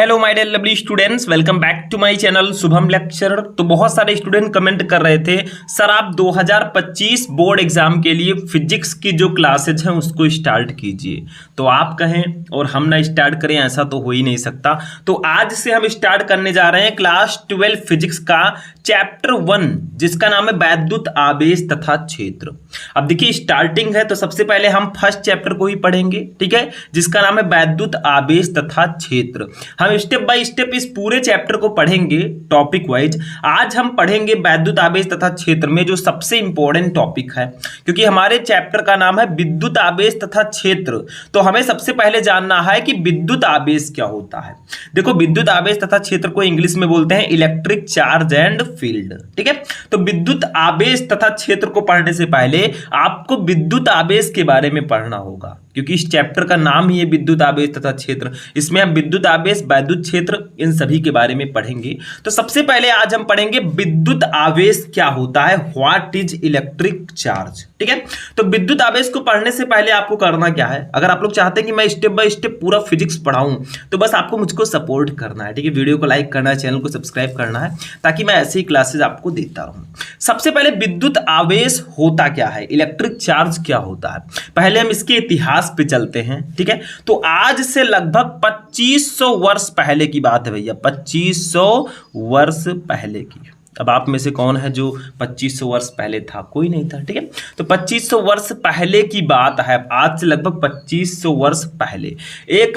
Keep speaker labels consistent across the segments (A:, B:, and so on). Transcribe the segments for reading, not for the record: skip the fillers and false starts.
A: Hello my dear lovely students, welcome back to my channel Shubham lecture. तो बहुत सारे student comment कर रहे थे सर आप 2025 बोर्ड एग्जाम के लिए फिजिक्स की जो क्लासेज हैं उसको स्टार्ट कीजिए। तो आप कहें और हम ना स्टार्ट करें, ऐसा तो हो ही नहीं सकता। तो आज से हम स्टार्ट करने जा रहे हैं क्लास 12 फिजिक्स का चैप्टर 1 जिसका नाम है वैद्युत आवेश तथा क्षेत्र। अब देखिए स्टार्टिंग है तो सबसे पहले हम फर्स्ट चैप्टर को ही पढ़ेंगे, ठीक है, जिसका नाम है वैद्युत आवेश तथा क्षेत्र। हम स्टेप बाय स्टेप इस पूरे चैप्टर को पढ़ेंगे टॉपिक वाइज। आज हम पढ़ेंगे वैद्युत आवेश तथा क्षेत्र में जो सबसे इंपॉर्टेंट टॉपिक है, क्योंकि हमारे चैप्टर का नाम है विद्युत आवेश तथा क्षेत्र। तो हमें सबसे पहले जानना है कि विद्युत आवेश क्या होता है। देखो विद्युत आवेश तथा क्षेत्र को इंग्लिश में बोलते हैं इलेक्ट्रिक चार्ज एंड फील्ड, ठीक है। तो विद्युत आवेश तथा क्षेत्र को पढ़ने से पहले आपको विद्युत आवेश के बारे में पढ़ना होगा, क्योंकि इस चैप्टर का नाम ही है विद्युत आवेश तथा क्षेत्र। इसमें हम विद्युत आवेश, वैद्युत क्षेत्र, इन सभी के बारे में पढ़ेंगे। तो सबसे पहले आज हम पढ़ेंगे विद्युत आवेश क्या होता है, व्हाट इज इलेक्ट्रिक चार्ज, ठीक है। तो विद्युत आवेश को पढ़ने से पहले आपको करना क्या है, अगर आप लोग चाहते हैं कि मैं स्टेप बाय स्टेप पूरा फिजिक्स पढ़ाऊं तो बस आपको मुझको सपोर्ट करना है, ठीक है। वीडियो को लाइक करना है, चैनल को सब्सक्राइब करना है, ताकि मैं ऐसे ही क्लासेस आपको देता रहूं। सबसे पहले विद्युत आवेश होता क्या है, इलेक्ट्रिक चार्ज क्या होता है, पहले हम इसके इतिहास पे चलते हैं, ठीक है। तो आज से लगभग 2500 वर्ष पहले की बात है भैया, 2500 वर्ष पहले की। अब आप में से कौन है जो 2500 वर्ष पहले था, कोई नहीं था, ठीक है। तो 2500 वर्ष पहले की बात है, आज से लगभग 2500 वर्ष पहले एक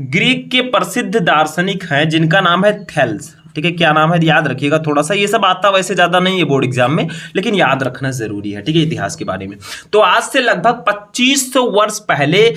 A: ग्रीक के प्रसिद्ध दार्शनिक हैं जिनका नाम है थेल्स, ठीक है। क्या नाम है याद रखिएगा, थोड़ा सा ये सब आता वैसे ज्यादा नहीं है बोर्ड एग्जाम में, लेकिन याद रखना जरूरी है, ठीक है, इतिहास के बारे में। तो आज से लगभग 2500 वर्ष पहले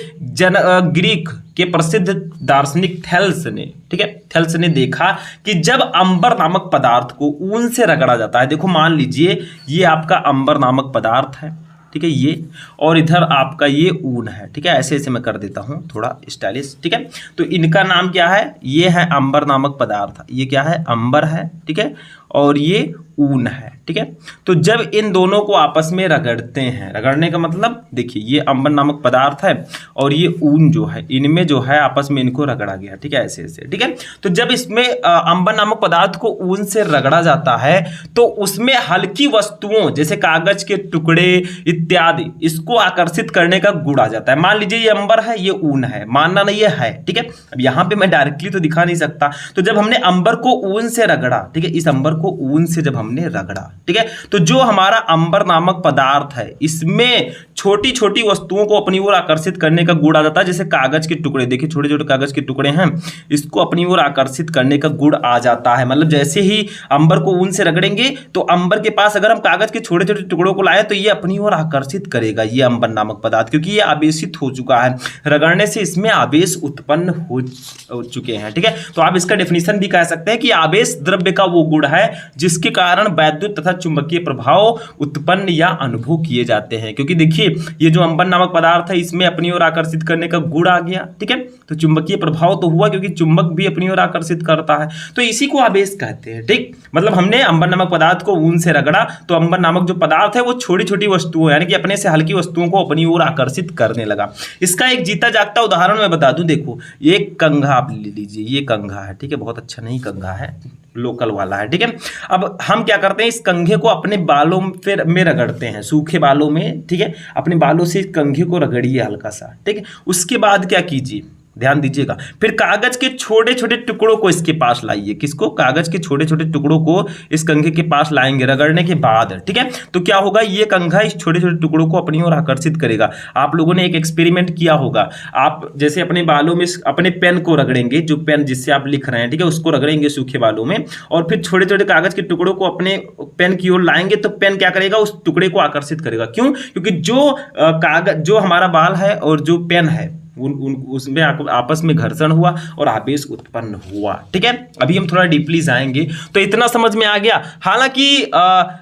A: ग्रीक के प्रसिद्ध दार्शनिक थेल्स ने, ठीक है, थेल्स ने देखा कि जब अंबर नामक पदार्थ को ऊन से रगड़ा जाता है, देखो मान लीजिए ये आपका अंबर नामक पदार्थ है, ठीक है, ये, और इधर आपका ये ऊन है, ठीक है। ऐसे ऐसे मैं कर देता हूं थोड़ा स्टाइलिश, ठीक है। तो इनका नाम क्या है, ये है अंबर नामक पदार्थ, ये क्या है, अंबर है, ठीक है, और ये ऊन है, ठीक है। तो जब इन दोनों को आपस में रगड़ते हैं, रगड़ने का मतलब देखिए ये अंबर नामक पदार्थ है और ये ऊन जो है, इनमें जो है आपस में इनको रगड़ा गया, ठीक है, ऐसे ऐसे, ठीक है। तो जब इसमें अंबर नामक पदार्थ को ऊन से रगड़ा जाता है तो उसमें हल्की वस्तुओं जैसे कागज के टुकड़े इत्यादि इसको आकर्षित करने का गुण आ जाता है। मान लीजिए ये अंबर है, ये ऊन है, मानना नहीं ये है, ठीक है। अब यहाँ पे मैं डायरेक्टली तो दिखा नहीं सकता, तो जब हमने अंबर को ऊन से रगड़ा, ठीक है, इस अंबर को ऊन से जब हमने रगड़ा, ठीक है, तो जो हमारा अंबर नामक पदार्थ है इसमें छोटी छोटी वस्तुओं को अपनी ओर आकर्षित करने का गुण आ जाता है। जैसे कागज के टुकड़े, देखिए छोटे छोटे कागज के टुकड़े हैं, इसको अपनी ओर आकर्षित करने का गुण आ जाता है। मतलब जैसे ही अंबर को ऊन से रगड़ेंगे तो अंबर के पास अगर हम कागज के छोटे छोटे टुकड़ों को लाए तो ये अपनी ओर आकर्षित करेगा ये अंबर नामक पदार्थ, क्योंकि ये आवेशित हो चुका है, रगड़ने से इसमें आवेश उत्पन्न हो चुके हैं, ठीक है। तो आप इसका डेफिनेशन भी कह सकते हैं कि आवेश द्रव्य का वो गुण है जिसके कारण वैद्युत तथा चुंबकीय प्रभाव उत्पन्न या अनुभव किए जाते हैं। क्योंकि देखिए ये जो अंबर नामक पदार्थ है इसमें अपनी ओर आकर्षित करने का गुण आ गया, ठीक है, तो चुंबकीय प्रभाव तो हुआ क्योंकि चुंबक भी अपनी ओर आकर्षित करता है, तो इसी को आवेश कहते हैं, ठीक। मतलब हमने अंबर नामक पदार्थ को ऊन से रगड़ा तो अंबर नामक जो पदार्थ है वो छोटी छोटी वस्तुओं यानी कि अपने से हल्की वस्तुओं को अपनी ओर आकर्षित करने लगा। इसका एक जीता जागता उदाहरण मैं बता दूं, देखो ये कंघा आप ले लीजिए, ये कंघा है, ठीक है, बहुत अच्छा नहीं कंघा है, लोकल वाला है, ठीक है। अब हम क्या करते हैं, इस कंघे को अपने बालों में रगड़ते हैं, सूखे बालों में, ठीक है, अपने बालों से इस कंघे को रगड़िए हल्का सा, ठीक है। उसके बाद क्या कीजिए, ध्यान दीजिएगा, फिर कागज के छोटे छोटे टुकड़ों को इसके पास लाइए, किसको, कागज के छोटे छोटे टुकड़ों को इस कंघे के पास लाएंगे रगड़ने के बाद, ठीक है। तो क्या होगा, ये कंघा इस छोटे छोटे टुकड़ों को अपनी ओर आकर्षित करेगा। आप लोगों ने एक एक्सपेरिमेंट किया होगा, आप जैसे अपने बालों में अपने पेन को रगड़ेंगे, जो पेन जिससे आप लिख रहे हैं, ठीक है, उसको रगड़ेंगे सूखे बालों में, और फिर छोटे छोटे कागज के टुकड़ों को अपने पेन की ओर लाएंगे तो पेन क्या करेगा, उस टुकड़े को आकर्षित करेगा। क्यों, क्योंकि जो कागज, जो हमारा बाल है और जो पेन है उसमें आपस में घर्षण हुआ और आवेश उत्पन्न हुआ, ठीक है। अभी हम थोड़ा डीपली जाएंगे तो इतना समझ में आ गया। हालांकि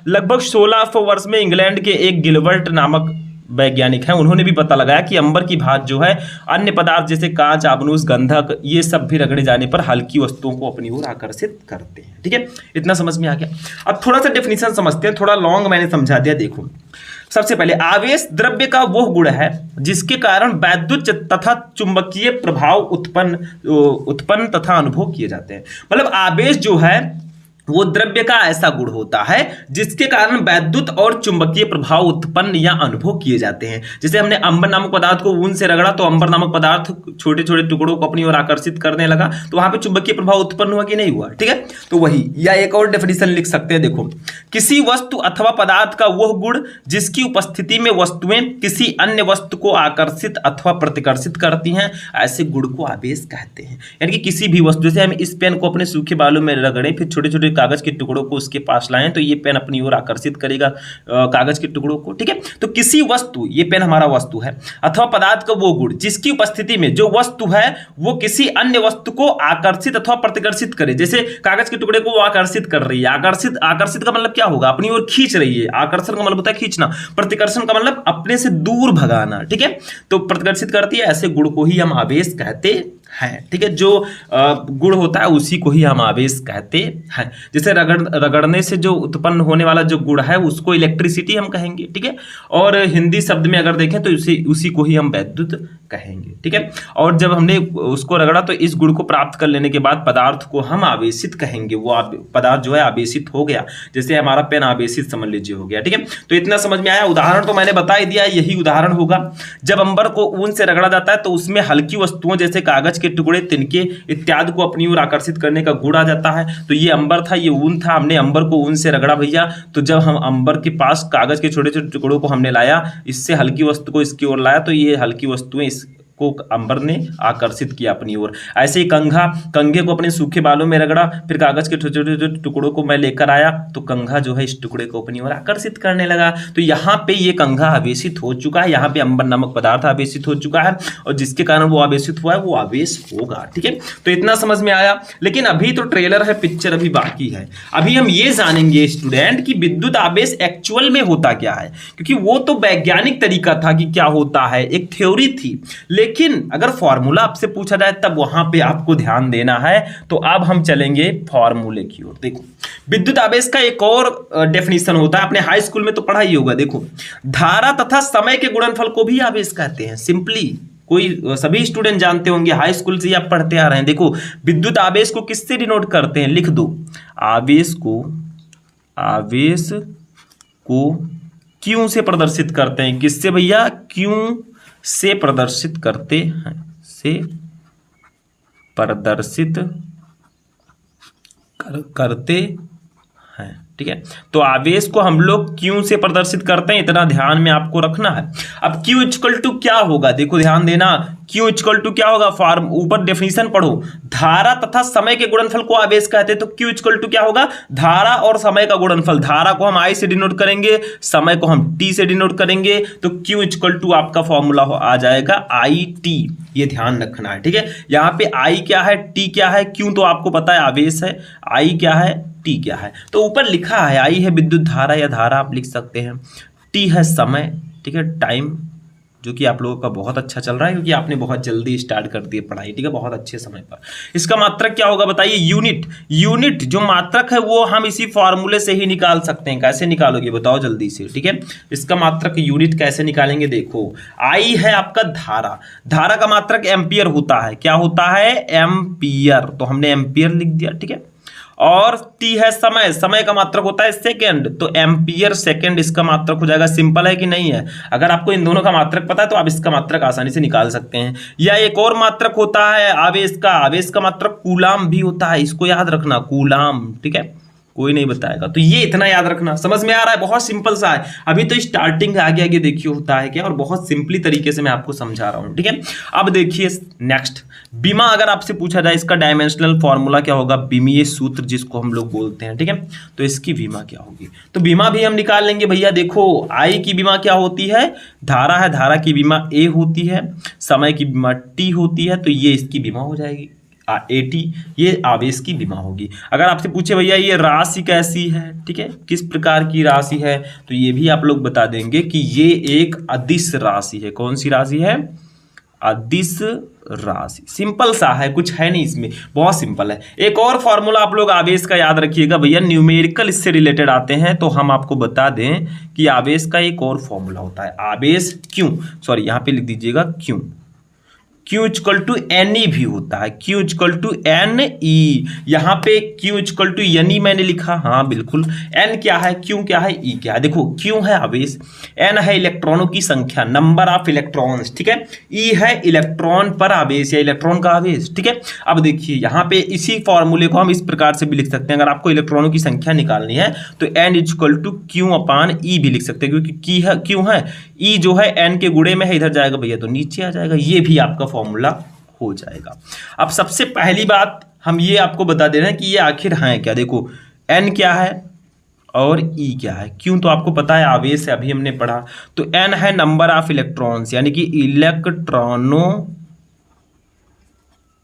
A: लगभग 1600 वर्ष में इंग्लैंड के एक गिलबर्ट नामक वैज्ञानिक हैं, उन्होंने भी पता लगाया कि अंबर की भांति जो है अन्य पदार्थ जैसे कांच, आबनूस, गंधक, ये सब भी रगड़े जाने पर हल्की वस्तुओं को अपनी ओर आकर्षित करते हैं, ठीक है। इतना समझ में आ गया। अब थोड़ा सा डेफिनेशन समझते हैं, थोड़ा लॉन्ग मैंने समझा दिया। देखो सबसे पहले आवेश द्रव्य का वो गुण है जिसके कारण वैद्युत तथा चुंबकीय प्रभाव उत्पन्न तथा अनुभव किए जाते हैं। मतलब आवेश जो है वो द्रव्य का ऐसा गुण होता है जिसके कारण वैद्युत और चुंबकीय प्रभाव उत्पन्न या अनुभव किए जाते हैं। जैसे हमने अंबर नामक पदार्थ को ऊन से रगड़ा तो अंबर नामक पदार्थ छोटे छोटे टुकड़ों को अपनी ओर आकर्षित करने लगा, तो वहां पे चुंबकीय प्रभाव उत्पन्न हुआ कि नहीं हुआ, ठीक है। तो वही, या एक और डेफिनेशन लिख सकते हैं, देखो, किसी वस्तु अथवा पदार्थ का वह गुण जिसकी उपस्थिति में वस्तुएं किसी अन्य वस्तु को आकर्षित अथवा प्रतिकर्षित करती हैं, ऐसे गुण को आवेश कहते हैं। यानी कि किसी भी वस्तु, जैसे हम इस पेन को अपने सूखे बालों में रगड़े, फिर छोटे छोटे कागज के टुकड़ों को उसके पास लाएं तो ये पेन अपनी ओर आकर्षित करेगा कागज के टुकड़ों को, ठीक है। तो किसी वस्तु, ये पेन हमारा वस्तु है, अथवा पदार्थ का वो गुण जिसकी उपस्थिति में जो वस्तु है वो किसी अन्य वस्तु को आकर्षित अथवा प्रतिकर्षित करे। जैसे कागज के टुकड़े को वो आकर्षित कर रही है, आकर्षित का मतलब क्या होगा, अपनी ओर खींच रही है। आकर्षण का मतलब होता है खींचना, प्रतिकर्षण का मतलब अपने से दूर भगाना, ठीक है। तो प्रतिकर्षित करती है, ऐसे गुण को ही हम आवेश कहते हैं, ठीक है। जो गुण होता है उसी को ही हम आवेश कहते हैं। जैसे रगड़ने से जो उत्पन्न होने वाला जो गुण है उसको इलेक्ट्रिसिटी हम कहेंगे, ठीक है। और हिंदी शब्द में अगर देखें तो उसी को ही हम वैद्युत कहेंगे, ठीक है। और जब हमने उसको रगड़ा तो इस गुण को प्राप्त कर लेने के बाद पदार्थ को हम आवेशित कहेंगे। वो पदार्थ जो है आवेशित हो गया, जैसे हमारा पेन आवेशित समझ लीजिए हो गया, ठीक है। तो इतना समझ में आया। उदाहरण तो मैंने बता ही दिया, यही उदाहरण होगा। जब अंबर को ऊन से रगड़ा जाता है तो उसमें हल्की वस्तुओं जैसे कागज के टुकड़े, तिनके इत्यादि को अपनी ओर आकर्षित करने का गुण आ जाता है। तो ये अंबर था, ये ऊन था, हमने अंबर को ऊन से रगड़ा भैया, तो जब हम अंबर के पास कागज के छोटे छोटे टुकड़ों को हमने लाया, इससे हल्की वस्तु को इसकी ओर लाया, तो ये हल्की वस्तुएं को अंबर ने आकर्षित किया अपनी ओर। ऐसे ही कंघे को अपने सूखे बालों में रगड़ा, फिर कागज के छोटे छोटे टुकड़ों को मैं लेकर आया तो कंघा जो है इस टुकड़े को अपनी ओर आकर्षित करने लगा। तो यहाँ पे ये कंघा आवेशित हो चुका है, यहाँ पे अंबर नामक पदार्थ आवेशित हो चुका है, और जिसके कारण वो आवेशित हुआ है वो आवेश होगा, ठीक है। तो इतना समझ में आया। लेकिन अभी तो ट्रेलर है, पिक्चर अभी बाकी है। अभी हम ये जानेंगे स्टूडेंट कि विद्युत आवेश एक्चुअल में होता क्या है, क्योंकि वो तो वैज्ञानिक तरीका था कि क्या होता है, एक थ्योरी थी। लेकिन अगर फॉर्मूला आपसे पूछा जाए तब वहां पे आपको ध्यान देना है। तो अब हम चलेंगे फॉर्मूले की ओर। देखो, विद्युत आवेश का एक और डेफिनेशन होता है, अपने हाई स्कूल में तो पढ़ा ही होगा। देखो, धारा तथा समय के गुणनफल को भी आवेश कहते हैं। सिंपली सभी स्टूडेंट जानते होंगे, हाई स्कूल से आप पढ़ते आ रहे हैं। देखो, विद्युत आवेश को किससे डिनोट करते हैं, लिख दो, आवेश को क्यों से प्रदर्शित करते हैं। किससे भैया, क्यों से प्रदर्शित करते हैं, से प्रदर्शित करते हैं, ठीक है। तो आवेश को हम लोग क्यों से प्रदर्शित करते हैं, इतना ध्यान में आपको रखना है। अब Q इक्वल टू क्या होगा, देखो ध्यान देना, Q इक्वल टू क्या होगा, फॉर्म ऊपर डेफिनेशन पढ़ो, धारा तथा समय के गुणनफल को आवेश कहते हैं। तो Q इक्वल टू क्या होगा, धारा और समय का गुणनफल। धारा को हम I से डिनोट करेंगे, समय को हम T से डिनोट करेंगे, तो Q इक्वल टू आपका फॉर्मूला आ जाएगा IT। ये ध्यान रखना है, ठीक है। यहाँ पे I क्या है, T क्या है, Q तो आपको पता है आवेश है, I क्या है, T क्या है। तो ऊपर लिखा है I है विद्युत धारा या धारा आप लिख सकते हैं, T है समय, ठीक है, टाइम, जो कि आप लोगों का बहुत अच्छा चल रहा है क्योंकि आपने बहुत जल्दी स्टार्ट कर दी पढ़ाई, ठीक है, बहुत अच्छे समय पर। इसका मात्रक क्या होगा बताइए, यूनिट जो मात्रक है वो हम इसी फॉर्मूले से ही निकाल सकते हैं। कैसे निकालोगे बताओ जल्दी से, ठीक है। इसका मात्रक यूनिट कैसे निकालेंगे, देखो, I है आपका धारा का मात्रक एम्पियर होता है। क्या होता है, एम्पियर, तो हमने एम्पियर लिख दिया, ठीक है। और T है समय का मात्रक होता है सेकंड, तो एम्पियर सेकंड इसका मात्रक हो जाएगा। सिंपल है कि नहीं है। अगर आपको इन दोनों का मात्रक पता है तो आप इसका मात्रक आसानी से निकाल सकते हैं। या एक और मात्रक होता है आवेश का मात्रक कूलाम भी होता है, इसको याद रखना, कूलाम, ठीक है, कोई नहीं बताएगा। तो ये इतना याद रखना, समझ में आ रहा है, बहुत सिंपल सा है। अभी तो स्टार्टिंग आगे आगे देखिए होता है क्या, और बहुत सिंपली तरीके से मैं आपको समझा रहा हूं, ठीक है। अब देखिए नेक्स्ट, बीमा अगर आपसे पूछा जाए इसका डायमेंशनल फॉर्मूला क्या होगा, बीमीय सूत्र जिसको हम लोग बोलते हैं, ठीक है। तो इसकी बीमा क्या होगी, तो बीमा भी हम निकाल लेंगे भैया। देखो, I की बीमा क्या होती है, धारा है, धारा की बीमा A होती है, समय की बीमा T होती है, तो ये इसकी बीमा हो जाएगी AT, ये आवेश की बीमा होगी। अगर आपसे पूछे भैया ये राशि कैसी है, ठीक है, किस प्रकार की राशि है, तो ये भी आप लोग बता देंगे कि ये एक अदिश राशि है। कौन सी राशि है, अदिश राशि। सिंपल सा है, कुछ है नहीं इसमें, बहुत सिंपल है। एक और फॉर्मूला आप लोग आवेश का याद रखिएगा भैया, न्यूमेरिकल इससे रिलेटेड आते हैं तो हम आपको बता दें कि आवेश का एक और फॉर्मूला होता है, आवेश क्यू, सॉरी यहाँ पे लिख दीजिएगा Q, Q equal to N E भी होता है, Q equal to N E. यहाँ पे Q equal to N E मैंने लिखा, हाँ बिल्कुल। N क्या है, Q क्या है, E क्या है। देखो Q है आवेश, N है इलेक्ट्रॉनों की संख्या, नंबर ऑफ इलेक्ट्रॉन्स, ठीक है। E है इलेक्ट्रॉन पर आवेश या इलेक्ट्रॉन का आवेश, ठीक है। अब देखिए यहाँ पे इसी फॉर्मूले को हम इस प्रकार से भी लिख सकते हैं, अगर आपको इलेक्ट्रॉनों की संख्या निकालनी है तो N equal to Q upon E भी लिख सकते हैं, क्योंकि Q है, E जो है N के गुणे में है, इधर जाएगा भैया तो नीचे आ जाएगा, ये भी आपका फॉर्मूला हो जाएगा। अब सबसे पहली बात हम ये आपको बता दे रहे हैं कि ये आखिर है क्या। देखो N क्या है और E क्या है। क्यों तो आपको पता है आवेश है, अभी हमने पढ़ा। तो N है नंबर ऑफ इलेक्ट्रॉन्स, यानी कि इलेक्ट्रॉनों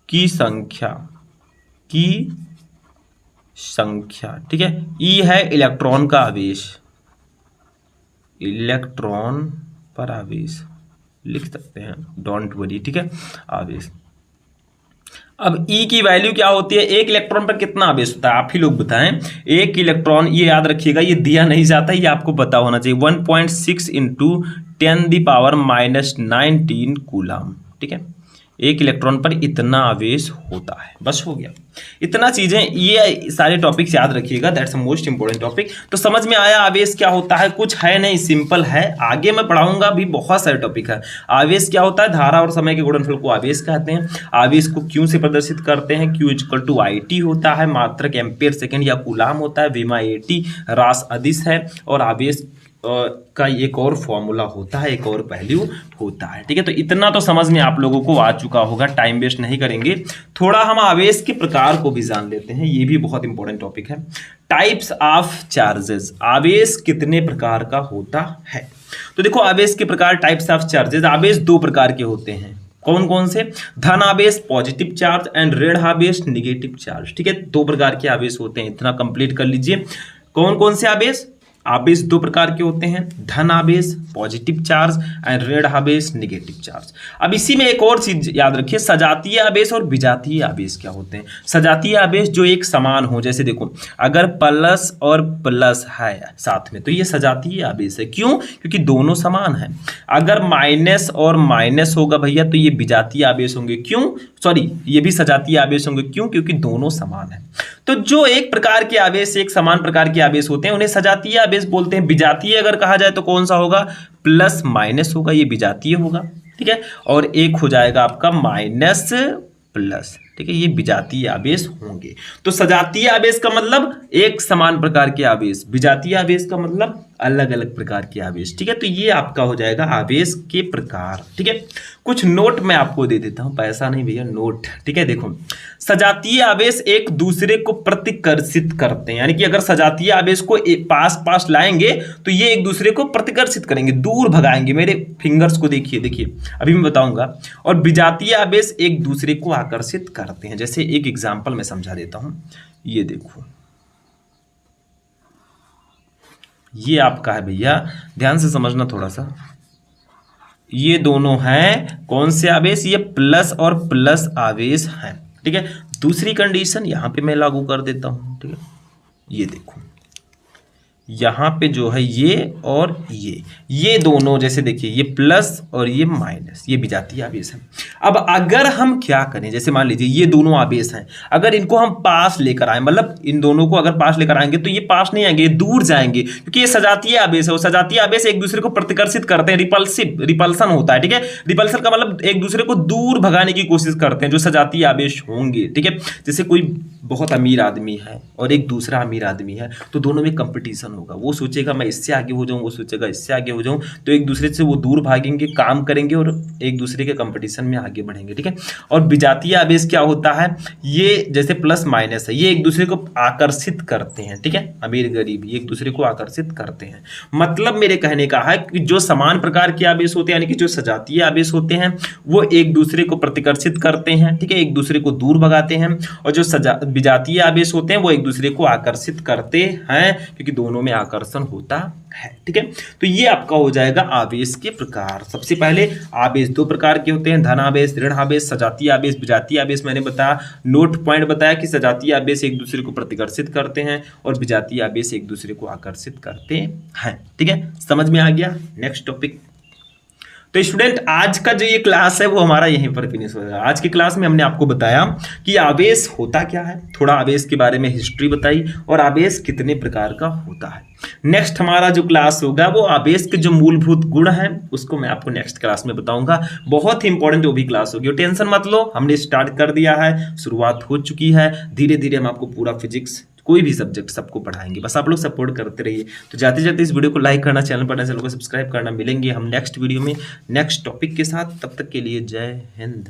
A: की संख्या, ठीक है। E है इलेक्ट्रॉन का आवेश, इलेक्ट्रॉन पर आवेश लिख सकते हैं, डोंट वरी, ठीक है, आवेश। अब E की वैल्यू क्या होती है, एक इलेक्ट्रॉन पर कितना आवेश होता है, आप ही लोग बताएं। एक इलेक्ट्रॉन, ये याद रखिएगा, ये दिया नहीं जाता, ये आपको पता होना चाहिए, 1.6 इंटू 10⁻⁻19 कूलम, ठीक है। एक इलेक्ट्रॉन पर इतना आवेश होता है, बस हो गया। इतना चीजें, ये सारे टॉपिक्स याद रखिएगा, that's the most important topic. तो समझ में आया आवेश क्या होता है, कुछ है नहीं, सिंपल है। आगे मैं पढ़ाऊंगा भी, बहुत सारे टॉपिक है। आवेश क्या होता है, धारा और समय के गुणनफल को आवेश कहते हैं। आवेश को क्यू से प्रदर्शित करते हैं, क्यू इक्वल टू IT होता है, मात्रक एम्पियर सेकेंड या कूलाम होता है, वेमा AT, रास अदिश है, और आवेश का एक और फॉर्मूला होता है, एक और पहलू होता है, ठीक है। तो इतना तो समझ में आप लोगों को आ चुका होगा, टाइम वेस्ट नहीं करेंगे। थोड़ा हम आवेश के प्रकार को भी जान लेते हैं, ये भी बहुत इंपॉर्टेंट टॉपिक है। टाइप्स ऑफ चार्जेस, आवेश कितने प्रकार का होता है। तो देखो आवेश के प्रकार, टाइप्स ऑफ चार्जेस, आवेश दो प्रकार के होते हैं। कौन कौन से, धन आवेश पॉजिटिव चार्ज एंड ऋण आवेश निगेटिव चार्ज, ठीक है। दो प्रकार के आवेश होते हैं, इतना कंप्लीट कर लीजिए। कौन कौन से आवेश, आवेश दो प्रकार के होते हैं, धन आवेश पॉजिटिव चार्ज एंड ऋण आवेश निगेटिव चार्ज। अब इसी में एक और चीज याद रखिए, सजातीय आवेश और विजातीय आवेश क्या होते हैं। सजातीय आवेश जो एक समान हो, जैसे देखो अगर प्लस और प्लस है साथ में तो ये सजातीय आवेश है। क्यों, क्योंकि दोनों समान है। अगर माइनस और माइनस होगा भैया तो ये विजातीय आवेश होंगे। क्यों, सॉरी, ये भी सजातीय आवेश होंगे। क्यों, क्योंकि दोनों समान है। तो जो एक प्रकार के आवेश, एक समान प्रकार के आवेश होते हैं, उन्हें सजातीय आवेश बोलते हैं। विजातीय अगर कहा जाए तो कौन सा होगा, प्लस माइनस होगा, ये विजातीय होगा, ठीक है। और एक हो जाएगा आपका माइनस प्लस, ठीक है, ये विजातीय आवेश होंगे। तो सजातीय आवेश का मतलब एक समान प्रकार के आवेश, विजातीय आवेश का मतलब अलग अलग प्रकार के आवेश, ठीक है। तो ये आपका हो जाएगा आवेश के प्रकार, ठीक है। कुछ नोट मैं आपको दे देता हूं, पैसा नहीं भैया, नोट, ठीक है। देखो सजातीय आवेश एक दूसरे को प्रतिकर्षित करते हैं, यानी कि अगर सजातीय आवेश को पास पास लाएंगे तो ये एक दूसरे को प्रतिकर्षित करेंगे, दूर भगाएंगे। मेरे फिंगर्स को देखिए, देखिए अभी मैं बताऊंगा। और विजातीय आवेश एक दूसरे को आकर्षित करते हैं। जैसे एक एग्जांपल मैं समझा देता हूं, ये देखो, ये आपका है भैया, ध्यान से समझना थोड़ा सा। ये दोनों हैं कौन से आवेश, ये प्लस और प्लस आवेश हैं, ठीक है। दूसरी कंडीशन यहां पे मैं लागू कर देता हूं, ठीक है। ये देखो यहाँ पे जो है ये और ये दोनों, जैसे देखिए ये प्लस और ये माइनस, ये विजातीय आवेश है। अब अगर हम क्या करें, जैसे मान लीजिए ये दोनों आवेश हैं, अगर इनको हम पास लेकर आए, मतलब इन दोनों को अगर पास लेकर आएंगे तो ये पास नहीं आएंगे, दूर जाएंगे, क्योंकि ये सजातीय आवेश है। और सजातीय आवेश एक दूसरे को प्रतिकर्षित करते हैं, रिपल्सन होता है, ठीक है। रिपल्सन का मतलब एक दूसरे को दूर भगाने की कोशिश करते हैं, जो सजातीय आवेश होंगे, ठीक है। जैसे कोई बहुत अमीर आदमी है और एक दूसरा अमीर आदमी है, तो दोनों में कंपटीशन होगा। वो सोचेगा मैं इससे आगे हो जाऊं, वो सोचेगा इससे आगे हो जाऊं, तो एक दूसरे से वो दूर भागेंगे, काम करेंगे और एक दूसरे के कंपटीशन में आगे बढ़ेंगे, ठीक है। और विजातीय आवेश क्या होता है, ये जैसे प्लस माइनस है, ये एक दूसरे को आकर्षित करते हैं, ठीक है। अमीर गरीब एक दूसरे को आकर्षित करते हैं। मतलब मेरे कहने का है कि जो समान प्रकार के आवेश होते हैं, यानी कि जो सजातीय आवेश होते हैं, वो एक दूसरे को प्रतिकर्षित करते हैं, ठीक है, एक दूसरे को दूर भगाते हैं। और जो विजातीय आवेश होते हैं वो एक दूसरे को आकर्षित करते हैं, क्योंकि दोनों में आकर्षण होता है। ठीक है, तो ये आपका हो जाएगा आवेश के प्रकार। सबसे पहले आवेश दो प्रकार के होते हैं, धन आवेश, ऋण आवेश, सजातीय आवेश, विजातीय आवेश। मैंने बताया, नोट पॉइंट बताया कि सजातीय आवेश एक दूसरे को प्रतिकर्षित करते हैं और विजातीय आवेश एक दूसरे को आकर्षित करते हैं। ठीक है, समझ में आ गया। Next topic. तो स्टूडेंट आज का जो ये क्लास है वो हमारा यहीं पर फिनिश हो जाएगा। आज की क्लास में हमने आपको बताया कि आवेश होता क्या है, थोड़ा आवेश के बारे में हिस्ट्री बताई और आवेश कितने प्रकार का होता है। नेक्स्ट हमारा जो क्लास होगा वो आवेश के जो मूलभूत गुण हैं उसको मैं आपको नेक्स्ट क्लास में बताऊंगा। बहुत ही इंपॉर्टेंट वो भी क्लास होगी, टेंशन मत लो, हमने स्टार्ट कर दिया है, शुरुआत हो चुकी है। धीरे धीरे हम आपको पूरा फिजिक्स कोई भी सब्जेक्ट सबको पढ़ाएंगे, बस आप लोग सपोर्ट करते रहिए। तो जाते जाते इस वीडियो को लाइक करना, चैनल पर चैनल को सब्सक्राइब करना। मिलेंगे हम नेक्स्ट वीडियो में नेक्स्ट टॉपिक के साथ, तब तक के लिए जय हिंद।